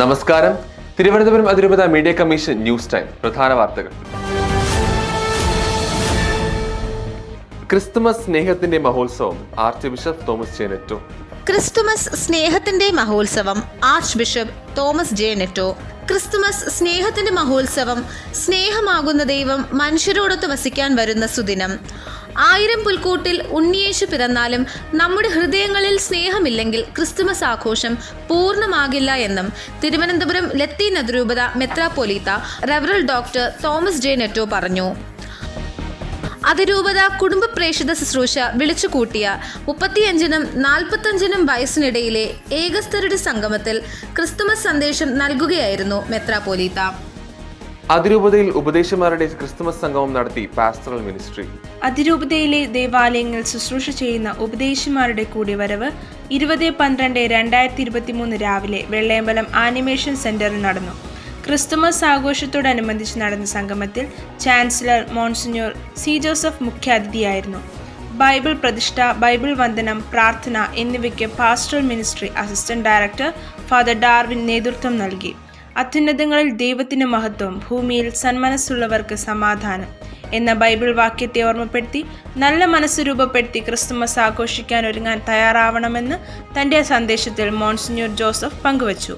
നമസ്കാരം. തിരുവനന്തപുരം അതിരൂപത media commission news time. പ്രധാന വാർത്തകൾ. ക്രിസ്തുമസ് സ്നേഹത്തിന്റെ മഹോത്സവം archbishop Thomas J Netto. Christmas സ്നേഹത്തിന്റെ മഹോത്സവം archbishop Thomas J Netto. Christmas സ്നേഹത്തിന്റെ മഹോത്സവം, സ്നേഹമാകുന്ന ദൈവം മനുഷ്യരോടൊത്ത് വസിക്കാൻ വരുന്ന സുദിനം. 1000 പുൽക്കൂട്ടിൽ ഉണ്ണിയേശു പിറന്നാലും നമ്മുടെ ഹൃദയങ്ങളിൽ സ്നേഹമില്ലെങ്കിൽ ക്രിസ്തുമസ് ആഘോഷം പൂർണ്ണമാകില്ല എന്നും തിരുവനന്തപുരം ലത്തീൻ അതിരൂപത മെത്രാപ്പൊലീത്ത റവറൽ ഡോക്ടർ തോമസ് ജെ നെറ്റോ പറഞ്ഞു. അതിരൂപത കുടുംബ പ്രേക്ഷിത ശുശ്രൂഷ വിളിച്ചുകൂട്ടിയ 35നും 45നും വയസ്സിനിടയിലെ ഏകസ്ഥരുടെ സംഗമത്തിൽ ക്രിസ്തുമസ് സന്ദേശം നൽകുകയായിരുന്നു മെത്രാപ്പൊലീത്ത. അതിരൂപതയിൽ ഉപദേശമാരുടെ ക്രിസ്തുമസ് സംഗമം നടത്തി പാസ്റ്ററൽ മിനിസ്ട്രി. അതിരൂപതയിലെ ദേവാലയങ്ങളിൽ ശുശ്രൂഷ ചെയ്യുന്ന ഉപദേശമാരുടെ കൂടിവരവ് 20/12/2023 രാവിലെ വെള്ളയമ്പലം ആനിമേഷൻ സെന്ററിൽ നടന്നു. ക്രിസ്തുമസ് ആഘോഷത്തോടനുബന്ധിച്ച് നടന്ന സംഗമത്തിൽ ചാൻസലർ മോൺസിഞ്ഞോർ സി ജോസഫ് മുഖ്യാതിഥിയായിരുന്നു. ബൈബിൾ പ്രതിഷ്ഠ, ബൈബിൾ വന്ദനം, പ്രാർത്ഥന എന്നിവയ്ക്ക് pastoral ministry assistant director father Darwin നേതൃത്വം നൽകി. അത്യുന്നതങ്ങളിൽ ദൈവത്തിന് മഹത്വം, ഭൂമിയിൽ സന്മനസ്സുള്ളവർക്ക് സമാധാനം എന്ന ബൈബിൾ വാക്യത്തെ ഓർമ്മപ്പെടുത്തി നല്ല മനസ്സ് രൂപപ്പെടുത്തി ക്രിസ്തുമസ് ആഘോഷിക്കാൻ ഒരുങ്ങാൻ തയ്യാറാവണമെന്ന് തൻ്റെ സന്ദേശത്തിൽ മോൺസിഞ്ഞോർ ജോസഫ് പങ്കുവച്ചു.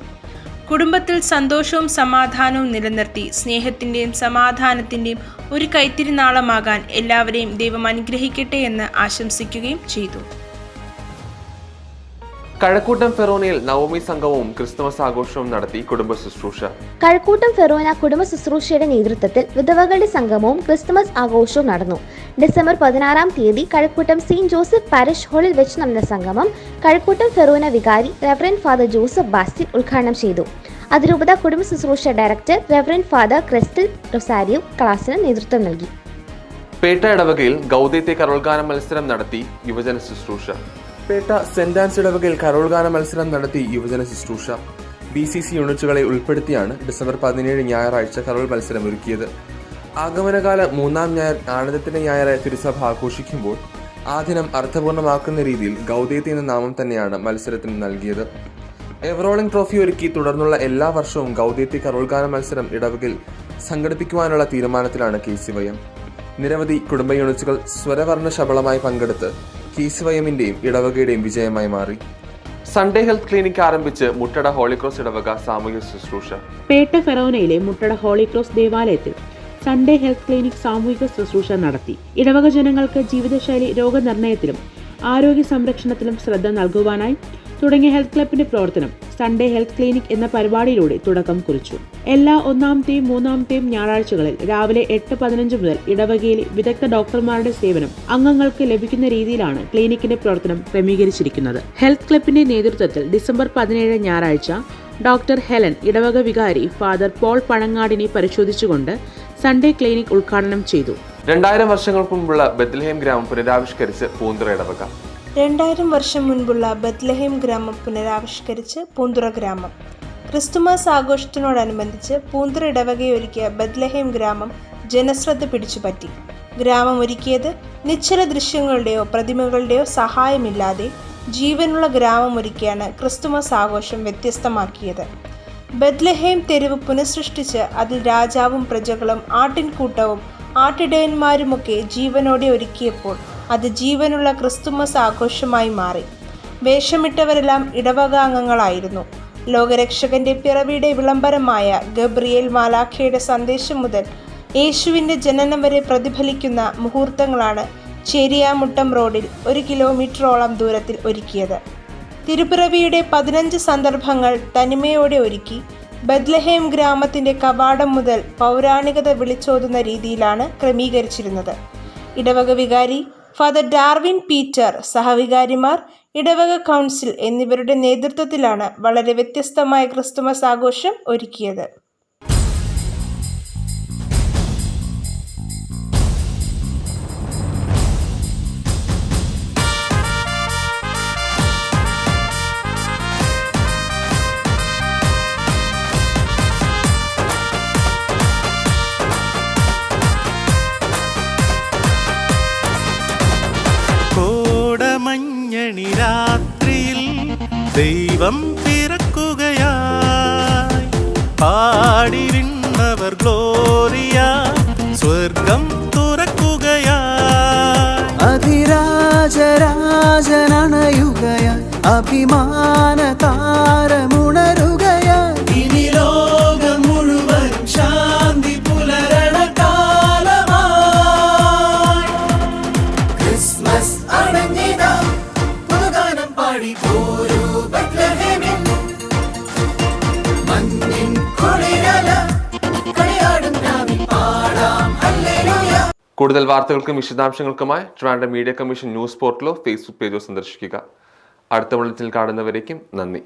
കുടുംബത്തിൽ സന്തോഷവും സമാധാനവും നിലനിർത്തി സ്നേഹത്തിൻ്റെയും സമാധാനത്തിൻ്റെയും ഒരു കൈത്തിരിനാളമാകാൻ എല്ലാവരെയും ദൈവം അനുഗ്രഹിക്കട്ടെ എന്ന് ആശംസിക്കുകയും ചെയ്തു. കഴക്കൂട്ടം ഫെറോനയിൽ നവമി സംഗമവും ക്രിസ്തുമസ് ആഘോഷവും നടത്തി കുടുംബ ശുശ്രൂഷ. കഴക്കൂട്ടം ഫെറോന കുടുംബ ശുശ്രൂഷയുടെ നേതൃത്വത്തിൽ വിധവകളുടെ സംഗമവും ക്രിസ്തുമസ് ആഘോഷവും നടന്നു. ഡിസംബർ 16-ാം തീയതി കഴക്കൂട്ടം സെയിന്റ് ജോസഫ് പാരിഷ് ഹാളിൽ വെച്ച് നടന്ന സംഗമം കഴക്കൂട്ടം ഫെറോന വികാരി റെവറൻഡ് ഫാദർ ജോസഫ് ബാസ്റ്റിൻ ഉദ്ഘാടനം ചെയ്തു. അതിരൂപത കുടുംബ ശുശ്രൂഷ director Reverend father crystal Rosario ക്ലാസിന് നേതൃത്വം നൽകി. പേട്ട ഇടവകയിൽ ഗൗദേത്തെ കരോൾഗാന മത്സരം നടത്തി യുവജന ശുശ്രൂഷ. പേട്ട സെന്റ് ആൻസ് ഇടവകയിൽ കരോൾഗാന മത്സരം നടത്തി യുവജന ശുശ്രൂഷ. BCC യൂണിറ്റുകളെ ഉൾപ്പെടുത്തിയാണ് ഡിസംബർ 17 ഞായറാഴ്ച കരോൾ മത്സരം ഒരുക്കിയത്. ആഗമനകാല 3-ാം ഞായർ ആനന്ദത്തിന്റെ ഞായറായ തിരുസഭ ആഘോഷിക്കുമ്പോൾ ആ ദിനം അർത്ഥപൂർണ്ണമാക്കുന്ന രീതിയിൽ ഗൗദേത്തെ എന്ന നാമം തന്നെയാണ് മത്സരത്തിന് നൽകിയത്. എവറോളിംഗ് ട്രോഫി ഒരുക്കി തുടർന്നുള്ള എല്ലാ വർഷവും ഗൗദേത്തെ കരോൾഗാന മത്സരം ഇടവകയിൽ സംഘടിപ്പിക്കുവാനുള്ള തീരുമാനത്തിലാണ് KCYM. നിരവധി കുടുംബ യൂണിറ്റുകൾ സ്വരവർണ്ണ ശബളമായി പങ്കെടുത്ത് KCYMന്റെയും ഇടവകയുടെയും വിജയമായി മാറി. സൺഡേ ഹെൽത്ത് ക്ലിനിക് ആരംഭിച്ച് മുട്ടട ഹോളിക്രോസ് ഇടവക സാമൂഹിക ശുശ്രൂഷ. പേട്ട ഫെറോനയിലെ മുട്ടട ഹോളിക്രോസ് ദേവാലയത്തിൽ സൺഡേ ഹെൽത്ത് ക്ലിനിക് സാമൂഹിക ശുശ്രൂഷ നടത്തി. ഇടവക ജനങ്ങൾക്ക് ജീവിതശൈലി രോഗനിർണയത്തിലും ആരോഗ്യ സംരക്ഷണത്തിലും ശ്രദ്ധ നൽകുവാനായി തുടങ്ങിയ ഹെൽത്ത് ക്ലബിന്റെ പ്രവർത്തനം സൺഡേ ഹെൽത്ത് ക്ലിനിക് എന്ന പരിപാടിയിലൂടെ തുടക്കം കുറിച്ചു. എല്ലാ 1-ാമത്തെയും 3-ാമത്തെയും ഞായറാഴ്ചകളിൽ രാവിലെ 8:15 മുതൽ ഇടവകയിലെ വിദഗ്ധ ഡോക്ടർമാരുടെ സേവനം അംഗങ്ങൾക്ക് ലഭിക്കുന്ന രീതിയിലാണ് ക്ലിനിക്കിന്റെ പ്രവർത്തനം ക്രമീകരിച്ചിരിക്കുന്നത്. ഹെൽത്ത് ക്ലബിന്റെ നേതൃത്വത്തിൽ ഡിസംബർ 17 ഞായറാഴ്ച ഡോക്ടർ ഹെലൻ ഇടവക വികാരി ഫാദർ പോൾ പഴങ്ങാടിനെ പരിശോധിച്ചുകൊണ്ട് സൺഡേ ക്ലിനിക് ഉദ്ഘാടനം ചെയ്തു. 2000 വർഷങ്ങൾക്ക് മുമ്പുള്ള ബെത്ലഹേം ഗ്രാമം പുനരാവിഷ്കരിച്ച് പൂന്തുറ ഇടവക. 2000 വർഷം മുൻപുള്ള ബെത്ലഹേം ഗ്രാമം പുനരാവിഷ്കരിച്ച് പൂന്തുറ ഗ്രാമം. ക്രിസ്തുമസ് ആഘോഷത്തിനോടനുബന്ധിച്ച് പൂന്തുറ ഇടവകയൊരുക്കിയ ബെത്ലഹേം ഗ്രാമം ജനശ്രദ്ധ പിടിച്ചുപറ്റി. ഗ്രാമം ഒരുക്കിയത് നിശ്ചല ദൃശ്യങ്ങളുടെയോ പ്രതിമകളുടെയോ സഹായമില്ലാതെ ജീവനുള്ള ഗ്രാമം ഒരുക്കിയാണ് ക്രിസ്തുമസ് ആഘോഷം വ്യത്യസ്തമാക്കിയത്. ബെത്ലഹേം തെരുവ് പുനഃസൃഷ്ടിച്ച് അതിൽ രാജാവും പ്രജകളും ആട്ടിൻകൂട്ടവും ആട്ടിടയന്മാരുമൊക്കെ ജീവനോടെ ഒരുക്കിയപ്പോൾ അത് ജീവനുള്ള ക്രിസ്തുമസ് ആഘോഷമായി മാറി. വേഷമിട്ടവരെല്ലാം ഇടവകാംഗങ്ങളായിരുന്നു. ലോകരക്ഷകന്റെ പിറവിയുടെ വിളംബരമായ ഗബ്രിയേൽ മാലാഖയുടെ സന്ദേശം മുതൽ യേശുവിൻ്റെ ജനനം വരെ പ്രതിഫലിക്കുന്ന മുഹൂർത്തങ്ങളാണ് ചേരിയാമുട്ടം റോഡിൽ 1 കിലോമീറ്ററോളം ദൂരത്തിൽ ഒരുക്കിയത്. തിരുപ്പിറവിയുടെ 15 സന്ദർഭങ്ങൾ തനിമയോടെ ഒരുക്കി ബെത്ലഹേം ഗ്രാമത്തിൻ്റെ കവാടം മുതൽ പൗരാണികത വിളിച്ചോതുന്ന രീതിയിലാണ് ക്രമീകരിച്ചിരുന്നത്. ഇടവക വികാരി ഫാദർ ഡാർവിൻ പീറ്റർ, സഹവികാരിമാർ, ഇടവക കൗൺസിൽ എന്നിവരുടെ നേതൃത്വത്തിലാണ് വളരെ വ്യത്യസ്തമായ ക്രിസ്തുമസ് ആഘോഷം ഒരുക്കിയത്. രാത്രിയിൽ ദൈവം പിറക്കുകയായി പാടി വിണ്ണവർ ഗ്ലോറിയ സ്വർഗം തുറക്കുകയായി അധിരാജരാജനണയുകയായി അഭിമാന താരമുണരുകയായി ഇനി ലോകം മുഴുവൻ ശാന്തി പുലരണ കാലമായി ക്രിസ്മസ് അണഞ്ഞിതാ പുതുഗാനം പാടി പോരൂ ബത്ലഹേമിൽ മഞ്ഞിൻ കുളിരല കളിയാടും രാവിൽ പാടാം ഹല്ലേലൂയ. കൂടുതൽ വാർത്തകൾക്കും വിശദാംശങ്ങൾക്കുമായി ട്രിവാൻഡ്രം മീഡിയ കമ്മീഷൻ ന്യൂസ് പോർട്ടലോ ഫേസ്ബുക്ക് പേജോ സന്ദർശിക്കുക. അടുത്ത ബുള്ളറ്റിനിൽ കാണുന്നവരേക്കും നന്ദി.